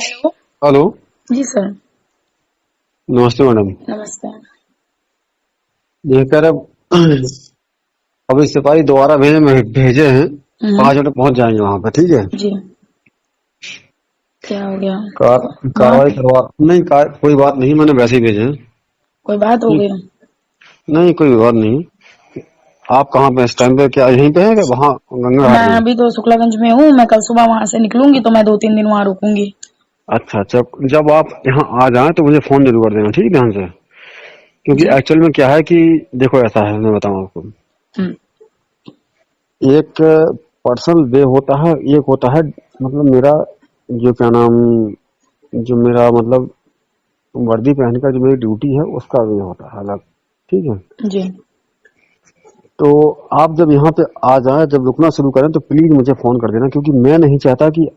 Hello. Hello. जी sir. नमस्ते madam. नमस्ते। ये कह रहे अभी सिपाही दोबारा भेजे हैं। हम्म। 5 मिनट पहुंच जाएंगे वहां पे, ठीक है। जी। क्या हो गया? कार्रवाई बात? करवा नहीं कोई बात नहीं, मैंने वैसे ही भेजे हैं। कोई बात हो ठीक। गई? नहीं कोई बात नहीं। आप कहाँ पे इस टाइम पे, क्या यहीं पे हैं कि वहाँ गंगा मैं घाट में? अभी तो शुक्लागंज में हूँ। मैं कल सुबह वहां से निकलूंगी तो मैं 2-3 दिन वहां रुकूंगी। अच्छा अच्छा, जब आप यहाँ आ जाएं तो मुझे फोन जरूर कर देना, ठीक है, ध्यान से। क्योंकि जी। एक्चुअल में क्या है कि देखो, ऐसा है, मैं बताऊँ आपको। हम्म। एक पर्सनल वे होता है, एक होता है मतलब मेरा, जो क्या नाम, जो मेरा मतलब वर्दी पहन का जो मेरी ड्यूटी है उसका वे होता है अलग, ठीक है। जी। तो आप जब यहाँ पे आ जाए, जब रुकना शुरू करें तो प्लीज मुझे फोन कर देना, क्योंकि मैं नहीं चाहता कि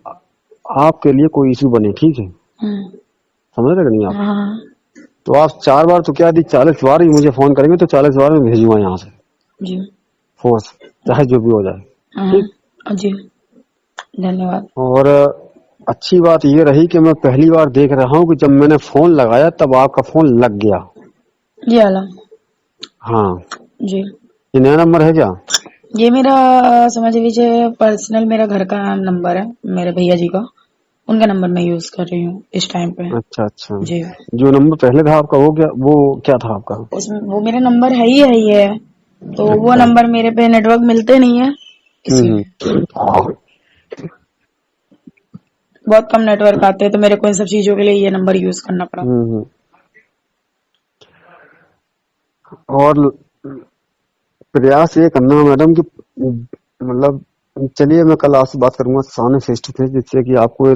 आपके लिए कोई इशू बने, ठीक है। हम्म। समझ रहे कि नहीं आप? हाँ। तो आप 4 बार तो क्या, यदि 40 बार ही मुझे फोन करेंगे तो 40 बार में भेजूंगा यहाँ से जी। फोर्स, चाहे जो भी हो जाए। ठीक। हाँ। जी। धन्यवाद। और अच्छी बात ये रही कि मैं पहली बार देख रहा हूँ कि जब मैंने फोन लगाया तब आपका फोन लग गया। जी आलम। हाँ। जी। ये नया नंबर है क्या? ये मेरा समझ लीजिए पर्सनल मेरा घर का नंबर है, मेरे भैया जी का। उनका नंबर मैं यूज कर रही हूँ इस टाइम पे। अच्छा अच्छा। जी। जो नंबर पहले था आपका वो क्या था आपका? उसमें वो मेरा नंबर है ही है। तो वो अच्छा। नंबर मेरे पे नेटवर्क मिलते नहीं है, इसीलिए। हम्म। बहुत कम नेटवर्क आते हैं तो मेरे को इन सब चीजों के लिए ये नंबर यूज करना पड़ा। हम्म। और प्रयास ये करना मैडम कि मतलब, चलिए मैं कल आपसे बात करूंगा सामने फेस टू फेस, जिससे कि आपको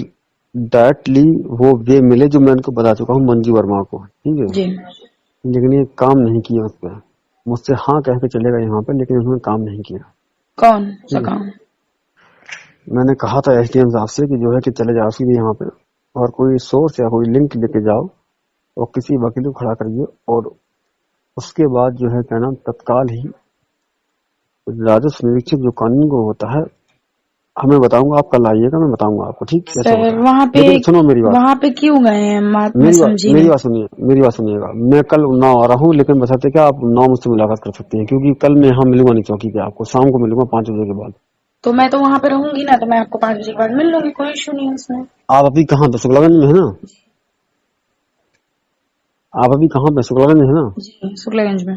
डायरेक्टली वो वे मिले जो मैं उनको बता चुका हूँ मंजू वर्मा को, ठीक है। जी। लेकिन ये काम नहीं किया उस पर। मुझसे हाँ कह के चलेगा यहाँ पे, लेकिन उन्होंने काम नहीं किया। कौन सा ठीक है। काम? मैंने कहा था एसडीएम साहब से कि जो है कि चले जाओ सीधे यहाँ पे, और कोई सोर्स या कोई लिंक लेके जाओ और किसी वकील को खड़ा करिए, और उसके बाद जो है क्या नाम, तत्काल ही राजस्व निरीक्षक जो कानून को होता है, हमें बताऊंगा। आप कल आइएगा, मैं बताऊंगा आपको, ठीक कैसे सर होता है। वहाँ पे लेकिन सुनो मेरी बात, वहाँ पे क्यों गए हैं? मैं मेरी बात समझी मेरी नहीं। बात सुनिए, मेरी बात सुनिएगा। मैं कल उन्नाव आ रहा हूँ, लेकिन बशर्ते क्या आप उन्नाव मुझसे मुलाकात कर सकती हैं, क्योंकि कल मैं यहाँ मिलूंगा नहीं चौकी पे, आपको शाम को मिलूंगा 5 बजे के बाद। तो मैं तो वहाँ पे रहूंगी ना, तो मैं आपको 5 बजे के बाद मिल लूंगी, कोई इशू नहीं है उसमें। आप अभी कहाँ पे, शुक्लागंज में है ना? आप अभी कहाँ पे, शुक्लागंज में है ना? जी शुक्लागंज में।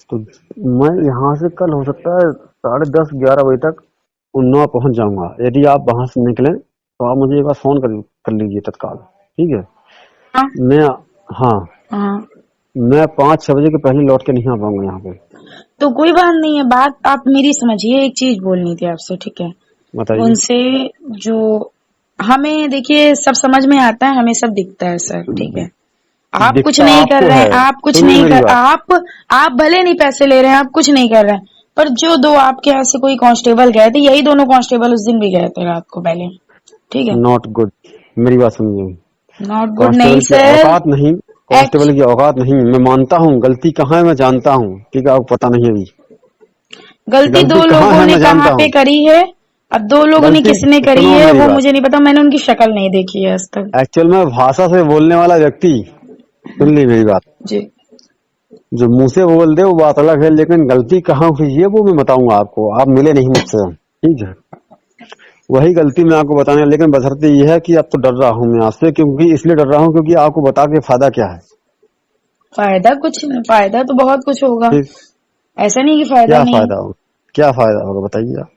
तो मैं यहाँ से कल हो सकता है 10:30-11 बजे तक उन्नाव पहुंच जाऊंगा। यदि आप वहां से निकलें तो आप मुझे एक बार फोन कर लीजिए तत्काल, ठीक है। हाँ। मैं, हाँ, हाँ। मैं 5-6 बजे के पहले लौट के नहीं आ पाऊंगा यहाँ पे। तो कोई बात नहीं है, बात आप मेरी समझिए। एक चीज बोलनी थी आपसे, ठीक है। बताइए। उनसे जो हमें देखिए सब समझ में आता है, हमें सब दिखता है सर, ठीक है। आप कुछ दिखता नहीं कर आपको रहे है, हैं, आप कुछ सुनिए नहीं मेरी कर बात। आप भले नहीं पैसे ले रहे हैं, आप कुछ नहीं कर रहे हैं। पर जो दो आपके यहाँ से कोई कांस्टेबल गए थे, यही दोनों कांस्टेबल उस दिन भी गए थे रात को पहले, ठीक है। Not good. मेरी बात सुनिए। नॉट गुड नहीं कांस्टेबल की सर। औकात नहीं, एक्च कांस्टेबल की औकात नहीं। मैं मानता हूँ गलती कहाँ है, मैं जानता हूँ, ठीक है, आपको पता नहीं अभी। गलती गलती दो कहाँ लोगों है ने मैं कहाँ जानता पे हूँ। करी है। अब दो लोगों ने गलती, किसने करी सुनो है मेरी वो बात। मुझे नहीं पता, मैंने उनकी शक्ल नहीं देखी है आज तक। एक्चुअल में भाषा से बोलने वाला व्यक्ति, सुन ली मेरी बात, जी। जो मुंह से बोल दे वो बात अलग है, लेकिन गलती कहाँ हुई है वो मैं बताऊंगा आपको। आप मिले नहीं मुझसे, ठीक है। वही गलती मैं आपको बताने, लेकिन बशर्ते ये है कि अब तो डर रहा हूँ मैं आपसे, क्योंकि इसलिए डर रहा हूँ क्योंकि आपको बता के फायदा क्या है। फायदा कुछ नहीं, फायदा तो बहुत कुछ होगा। ठीक। ऐसा नहीं कि फायदा क्या नहीं है। फायदा होगा, क्या फायदा होगा बताइए आप।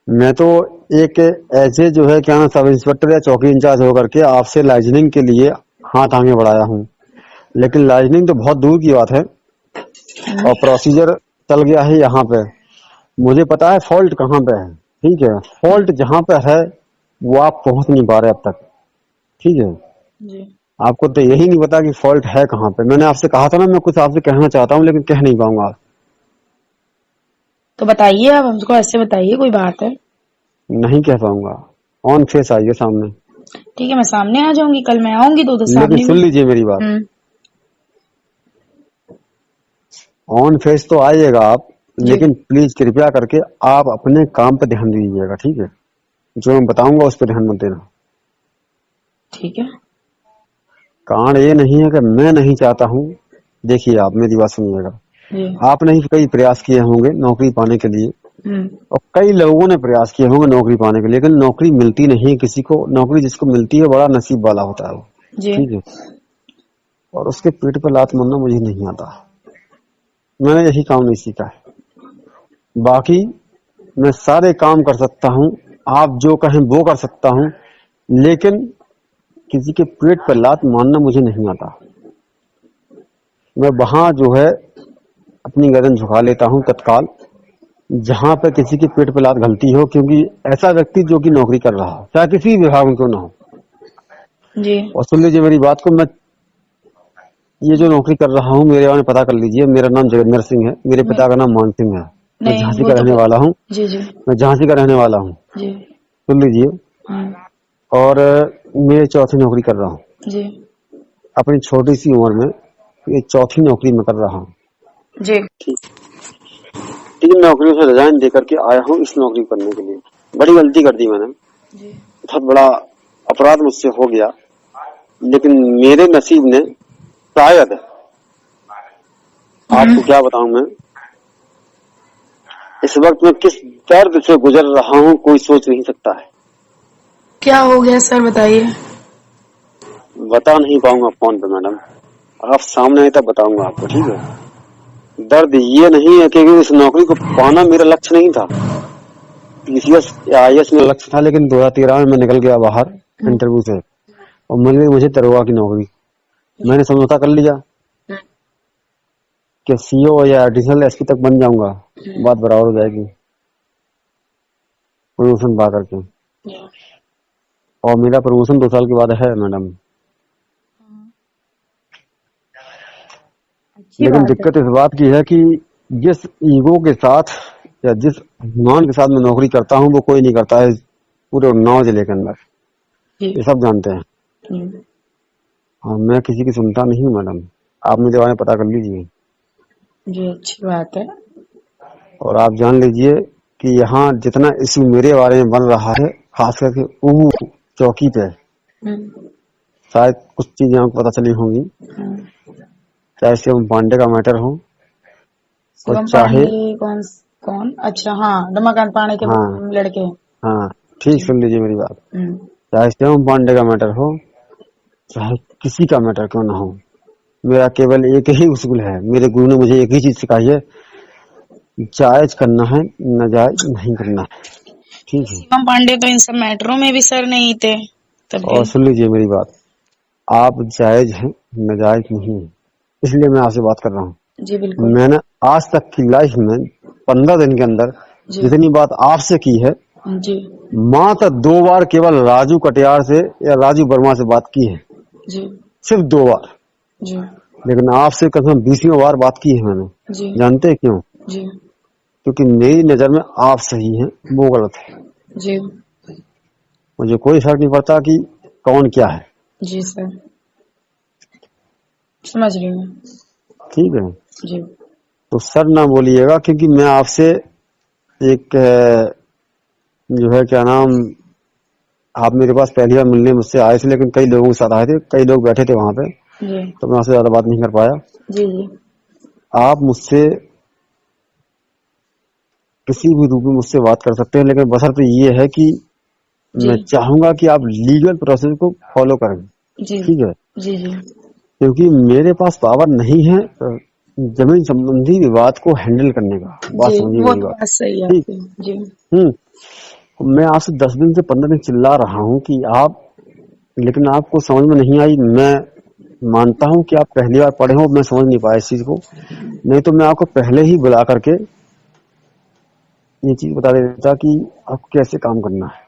मैं तो एक ऐसे जो है क्या ना, सब इंस्पेक्टर या चौकी इंचार्ज होकर के आपसे लाइजनिंग के लिए हाथ आगे बढ़ाया हूँ, लेकिन लाइजनिंग तो बहुत दूर की बात है। और प्रोसीजर चल गया है यहाँ पे। मुझे पता है फॉल्ट कहाँ पे है, ठीक है। फॉल्ट जहाँ पे है वो आप पहुंच नहीं पा रहे अब तक, ठीक है। जी। आपको तो यही नहीं पता कि फॉल्ट है कहाँ पे। मैंने आपसे कहा था ना, मैं कुछ आपसे कहना चाहता हूँ लेकिन कह नहीं पाऊंगा। तो बताइए, आप हमको ऐसे बताइए, कोई बात है? नहीं कह पाऊंगा। ऑन फेस आइए सामने। ठीक है, मैं सामने आ जाऊंगी, कल मैं आऊंगी तो उधर लेकिन सामने सुन भी। लीजिए मेरी बात, हम्म। ऑन फेस तो आइएगा आप, जी। लेकिन प्लीज कृपया करके आप अपने काम पे ध्यान दीजिएगा, ठीक है। जो मैं बताऊंगा उस पर ध्यान मत देना। ठीक है। कारण ये नहीं है कि मैं नहीं चाहता हूँ। देखिए, आप मेरी बात सुनिएगा। जी। आपने ही कई प्रयास किए होंगे नौकरी पाने के लिए, हम्म। और कई लोगों ने प्रयास किए होंगे नौकरी पाने के लिए, लेकिन नौकरी मिलती नहीं है किसी को। नौकरी जिसको मिलती है बड़ा नसीब वाला होता है वो। जी। ठीक है। और उसके पेट पर लात मारना मुझे नहीं आता। मैंने यही काम नहीं सीखा है। बाकी मैं सारे काम कर सकता हूँ, आप जो कहें वो कर सकता हूँ, लेकिन किसी के पेट पर लात मारना मुझे नहीं आता। मैं वहां जो है अपनी गर्दन झुका लेता हूँ तत्काल, जहां पर किसी के पेट पर लात गलती हो, क्योंकि ऐसा व्यक्ति जो कि नौकरी कर रहा हो, चाहे किसी भी विभाग में क्यों ना हो। जी। और सुन लीजिए मेरी बात को, मैं ये जो नौकरी कर रहा हूँ, मेरे बारे में पता कर लीजिए। मेरा नाम जगेंद्र सिंह है, मेरे पिता का नाम मान सिंह है। मैं नहीं, झांसी वो का तो रहने वाला हूँ। जी जी मैं झांसी का रहने वाला हूँ, जी। सुन लीजिए। हम्म। और मैं चौथी नौकरी कर रहा हूँ जी अपनी छोटी सी उम्र में। ये चौथी नौकरी में कर रहा हूँ। जी। तीन नौकरियों से रिजाइन देकर के आया हूँ इस नौकरी करने के लिए। बड़ी गलती कर दी मैंने, जी। बहुत बड़ा अपराध मुझसे हो गया, लेकिन मेरे नसीब ने शायद, आपको क्या बताऊं मैं, इस वक्त मैं किस दर्द से गुजर रहा हूँ कोई सोच नहीं सकता है। क्या हो गया सर, बताइए। बता नहीं पाऊंगा फोन पे मैडम, आप सामने आए तब बताऊंगा आपको, ठीक है। दर्द ये नहीं है कि इस नौकरी को पाना मेरा लक्ष्य नहीं था। पीसीएस या आईएएस मेरा लक्ष्य था, लेकिन 2013 में मैं निकल गया बाहर इंटरव्यू से, और मिल गई मुझे दरोगा की नौकरी। मैंने समझौता कर लिया कि सीओ या एडिशनल एसपी तक बन जाऊंगा, बात बराबर हो जाएगी प्रमोशन पा करके। और मेरा प्रमोशन 2 साल के बाद है मैडम। अच्छी लेकिन बात है। दिक्कत इस बात की है कि जिस ईगो के साथ या जिस अभिमान के साथ मैं नौकरी करता हूँ वो कोई नहीं करता है पूरे उन्नाव जिले के अंदर। जी। ये सब जानते हैं। हम्म। हाँ, मैं किसी की सुनता नहीं हूँ मैडम, आप मेरे बारे में पता कर लीजिए। जी, अच्छी बात है। और आप जान लीजिए कि यहाँ जितना इश्यू मेरे बारे में बन रहा है, खास करके ऊहू चौकी पे, हम्म। शायद कुछ चीजें आपको पता चली होंगी। चाहे शिवम पांडे का मैटर हो, और शिवम चाहे, पांडे कौन? कौन? अच्छा, हाँ, रमाकांत पांडे के हाँ लड़के। हाँ, ठीक, जी। सुन लीजिए मेरी बात। हम्म। चाहे शिवम पांडे का मैटर हो, चाहे किसी का मैटर क्यों ना हो, मेरा केवल एक ही उसूल है। मेरे गुरु ने मुझे एक ही चीज सिखाई है, जायज करना है, नाजायज नहीं करना है। तो ठीक है। शिवम पांडे तो इन सब मैटरों में भी सर नहीं थे तब भी। और सुन लीजिए मेरी बात, आप जायज हैं, नाजायज नहीं है, इसलिए मैं आपसे बात कर रहा हूँ। जी बिल्कुल। मैंने आज तक की लाइफ में 15 दिन के अंदर जी जितनी बात आपसे की है, जी मात्र 2 बार केवल राजू कटियार से या राजू वर्मा से बात की है, जी सिर्फ 2 बार। जी लेकिन आपसे कसम 20वीं बार बात की है मैंने। जी जानते हैं क्यों? जी क्योंकि मेरी नजर में आप सही हैं, वो गलत है। जी मुझे कोई फर्क नहीं पड़ता कि कौन क्या है। जी सर, समझ रही हूँ। ठीक है। जी तो सर ना बोलिएगा, क्योंकि मैं आपसे एक जो है क्या नाम, आप मेरे पास पहली बार मिलने मुझसे आए थे, लेकिन कई लोगों के साथ आए थे, कई लोग बैठे थे वहां पे, जी तो मैं आपसे ज्यादा बात नहीं कर पाया। जी जी आप मुझसे किसी भी रूप में मुझसे बात कर सकते हैं, लेकिन बशर्ते ये है कि जी मैं चाहूंगा कि आप लीगल प्रोसेस को फॉलो करें। जी ठीक है। जी जी क्योंकि मेरे पास पावर नहीं है जमीन संबंधी विवाद को हैंडल करने का। बात जी, समझिए वो मेरी तो बात। बात सही है ठीक। आपकी। जी मैं आपसे 10 दिन से 15 दिन चिल्ला रहा हूँ कि आप, लेकिन आपको समझ में नहीं आई। मैं मानता हूँ कि आप पहली बार पढ़े हो, मैं समझ नहीं पाया इस चीज को, नहीं तो मैं आपको पहले ही बुला करके ये चीज बता देता कि आपको कैसे काम करना है।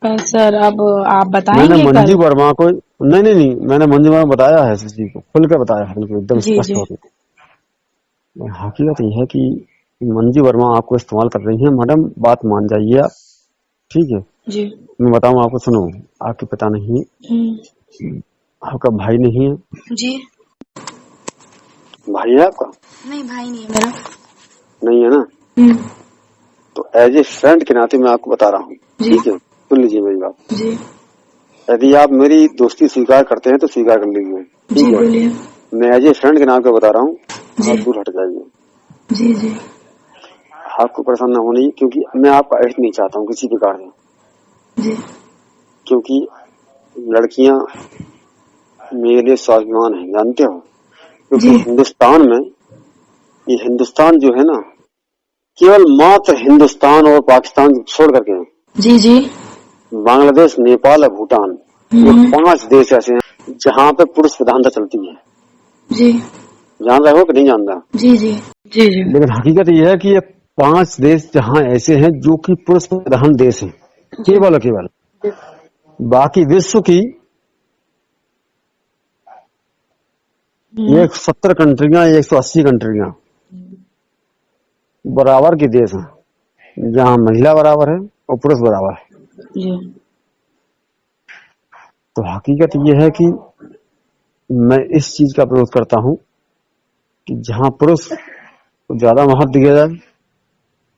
पर सर अब आप मैंने बताएंगे कल? मंजू वर्मा को, नहीं नहीं नहीं, मैंने मंजू वर्मा को बताया है इस चीज को, खुल कर बताया है बिल्कुल एकदम जी स्पष्ट जी होकर। हकीकत ये है कि मंजू वर्मा आपको इस्तेमाल कर रही है मैडम, बात मान जाइए आप। ठीक है। जी मैं बताऊं आपको, सुनो, आपके पिता नहीं है, आपका भाई नहीं है। जी। भाई है आपका? नहीं, भाई नहीं है मेरा। नहीं है ना? तो एज ए फ्रेंड के नाते मैं आपको बता रहा हूँ। जी ठीक है, सुन लीजिए मेरी बात। जी यदि आप मेरी दोस्ती स्वीकार करते हैं तो स्वीकार कर लीजिए, जी ठीक है। बोलिए। मैं एज ए फ्रेंड के नाम पे बता रहा हूँ, जी आप दूर हट जाइए। जी जी आपको परेशान न होनी, क्योंकि मैं आपका अहित नहीं चाहता हूँ किसी प्रकार से, जी क्योंकि लड़कियां मेरे लिए स्वाभिमान है, जानते हो। क्योंकि जी हिंदुस्तान में, ये हिंदुस्तान जो है ना, केवल मात्र हिंदुस्तान और पाकिस्तान छोड़ करके हैं, जी जी बांग्लादेश, नेपाल और भूटान, ये 5 देश ऐसे हैं जहाँ पे पुरुष प्रधानता चलती है। जी जान रहे हो कि नहीं जान रहा? जी जी जी जी लेकिन हकीकत यह है कि ये 5 देश जहाँ ऐसे हैं जो कि पुरुष प्रधान देश हैं, जी केवल और केवल। जी बाकी विश्व की 170 कंट्रियां, 180 कंट्रियां बराबर के देश हैं, जहाँ महिला बराबर है और पुरुष बराबर है। जी तो हकीकत यह है कि मैं इस चीज का विरोध करता हूँ कि जहाँ पुरुष को ज्यादा महत्व दिया जाए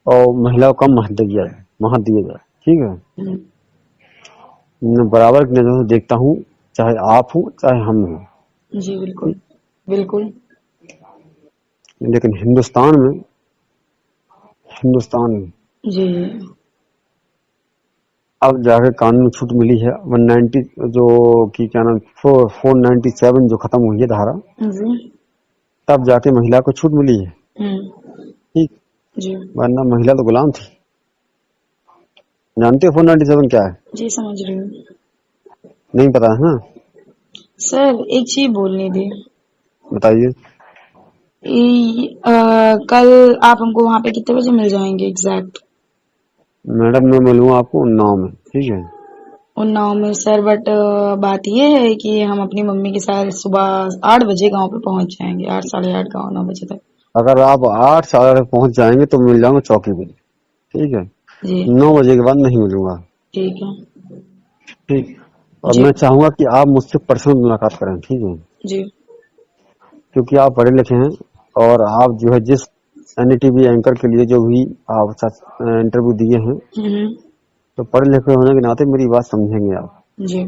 और महिला को कम महत्व दिया जाए, ठीक है। मैं बराबर की नजर से देखता हूँ, चाहे आप हो चाहे हम हो। जी बिल्कुल बिल्कुल लेकिन हिंदुस्तान में जी अब जाकर कानून में छूट मिली है। 190 जो कि क्या नाम 497 जो खत्म हुई है धारा, जी तब जाके महिला को छूट मिली है, ठीक। जी वरना महिला तो गुलाम थी। जानते हो 497 क्या है? जी समझ रही हूँ नहीं पता है ना? सर। एक चीज बोलनी थी। बताइए। कल आप हमको वहाँ पे कितने बजे मिल जाएंगे एग्जैक्ट? मैडम मैं मिलूंगा आपको उन्नाव में, ठीक है। उन्नाव में सर, बट बात ये है कि हम अपनी मम्मी के साथ सुबह 8 बजे गांव पे पहुंच जाएंगे, 8 साढ़े 8 गाँव 9 बजे तक। अगर आप 8 साढ़े तक पहुंच जाएंगे तो मिल जाऊंगा चौकी पे, ठीक है। जी 9 बजे के बाद नहीं मिलूंगा, ठीक है। ठीक। और जी मैं चाहूंगा कि आप मुझसे पर्सनल मुलाकात करें, ठीक है। जी क्योंकि आप पढ़े लिखे हैं और आप जो है जिस एनडीटीवी एंकर के लिए जो भी आप इंटरव्यू दिए हैं, तो पढ़े लिखे होने के नाते मेरी बात समझेंगे आप। जी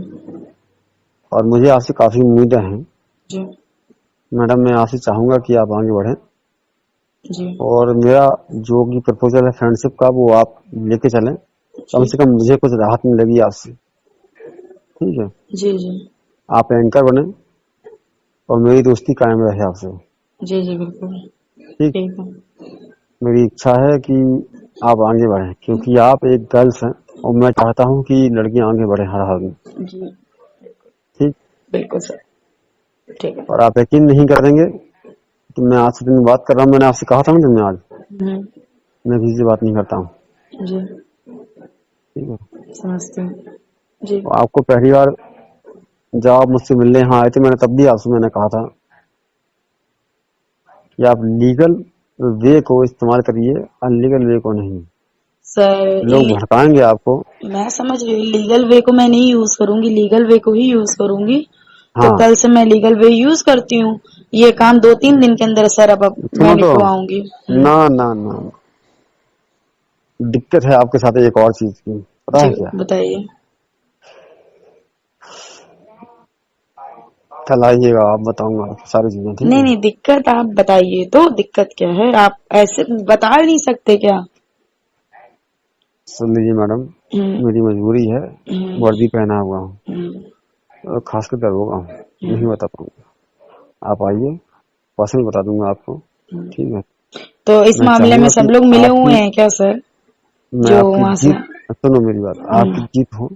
और मुझे आपसे काफी उम्मीदें हैं जी मैडम। मैं आपसे चाहूंगा कि आप आगे बढ़ें जी और मेरा जो भी प्रपोजल है फ्रेंडशिप का, वो आप लेके चलें। कम जी से कम मुझे कुछ राहत मिलेगी आपसे, ठीक है। जी जी आप एंकर बने और मेरी दोस्ती कायम रहे आपसे, जी जी बिल्कुल ठीक। ठीक है। मेरी इच्छा है कि आप आगे बढ़ें, क्योंकि आप एक गर्ल्स हैं और मैं चाहता हूं कि लड़कियां आगे बढ़े हर हाल में, जी ठीक। बिल्कुल सर, ठीक है। और आप यकीन नहीं करेंगे कि मैं आज से दिन बात कर रहा हूँ। मैंने आपसे कहा था ना जब मैं आज, मैं किसी से बात नहीं करता हूँ, जी ठीक है। समझती हूँ। जी तो आपको पहली बार जब आप मुझसे मिलने यहाँ आए थे, मैंने तब भी आपसे मैंने कहा था कि आप लीगल वे को इस्तेमाल करिए, अनलीगल वे को नहीं। सर, लोग भड़काएंगे आपको। मैं समझ रही हूँ। लीगल वे को मैं नहीं यूज करूंगी, लीगल वे को ही यूज करूंगी। तो हाँ कल से मैं लीगल वे यूज करती हूँ। ये काम 2-3 दिन के अंदर सर अब मैं सुनो तो, निपटवाऊंगी। ना ना ना, दिक्कत है आपके साथ एक और चीज की, पता जी है क्या? बताइए। कल आइएगा, आप बताऊंगा आपको सारी चीजें, ठीक नहीं है। नहीं, दिक्कत आप बताइए तो। दिक्कत क्या है? आप ऐसे बता नहीं सकते क्या? सुन लीजिए मैडम, हम्म मेरी मजबूरी है, हम्म वर्दी पहना हुआ हूँ हम्म और खासकर दरोगा हूँ, नहीं हम्म बता पाऊंगा। आप आइए, पर्सनल बता दूंगा आपको, हम्म। ठीक है। तो इस मैं मामले में चाहूंगा सब कि लोग मिले हुए आपकी, हैं क्या सर? मैं जो आपकी वहां से। जीत, सुनो मेरी बात, आपकी हम्म, जीत हो,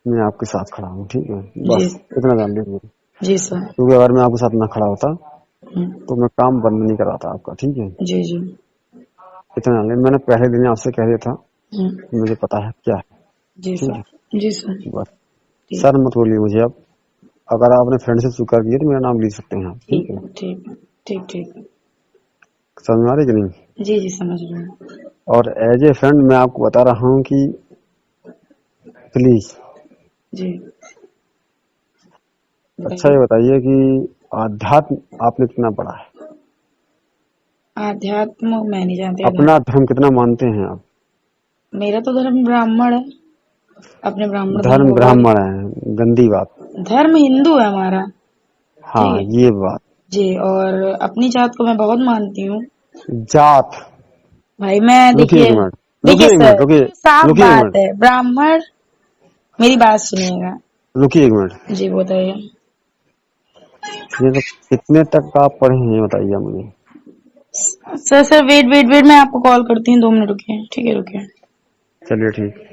मैं आपके साथ खड़ा हूँ, ठीक है। जी बस इतना जान लीजिए, जी सर। क्योंकि अगर मैं आपके साथ ना खड़ा होता हम्म, तो मैं काम बंद नहीं कराता आपका, ठीक है। जी जी इतना जान लीजिए, मैंने पहले दिन आपसे कह दिया था हम्म, कि मुझे पता है क्या है, जी ठीक सर। है। जी सर। बस ठीक सर मत बोलिए मुझे अब। अगर आपने फ्रेंड से स्वीकार किया तो मेरा नाम लिख सकते हैं आप, ठीक ठीक है। है ठीक है ठीक ठीक। समझ में आ रही कि नहीं? जी जी समझ रहे हैं। और एज ए फ्रेंड मैं आपको बता रहा हूँ कि प्लीज, जी अच्छा बताइए। ये बताइए कि आध्यात्म आपने कितना पढ़ा है? आध्यात्म मैं नहीं जानती। अपना धर्म कितना मानते हैं आप? मेरा तो धर्म ब्राह्मण है। अपने ब्राह्मण धर्म धर्म को बहुत। ब्राह्मण है, गंदी बात। धर्म हिंदू है हमारा। हाँ ठीक है ये बात। जी। और अपनी जात को मैं बहुत मानती हूँ जात, भाई। मैं रुकिए देखिए एक मिनट, देखिए रुकिए एक मिनट, सर, रुकिए, साफ रुकिए एक बात मिनट, है। ब्राह्मण, मेरी बात सुनिएगा रुकिए एक मिनट। जी, बताइए। ये तो कितने तक आप पढ़े हैं ये बताइए मुझे। सर वेट वेट वेट, मैं आपको कॉल करती हूँ, 2 मिनट रुकिए। ठीक है, रुकिए। चलिए ठीक।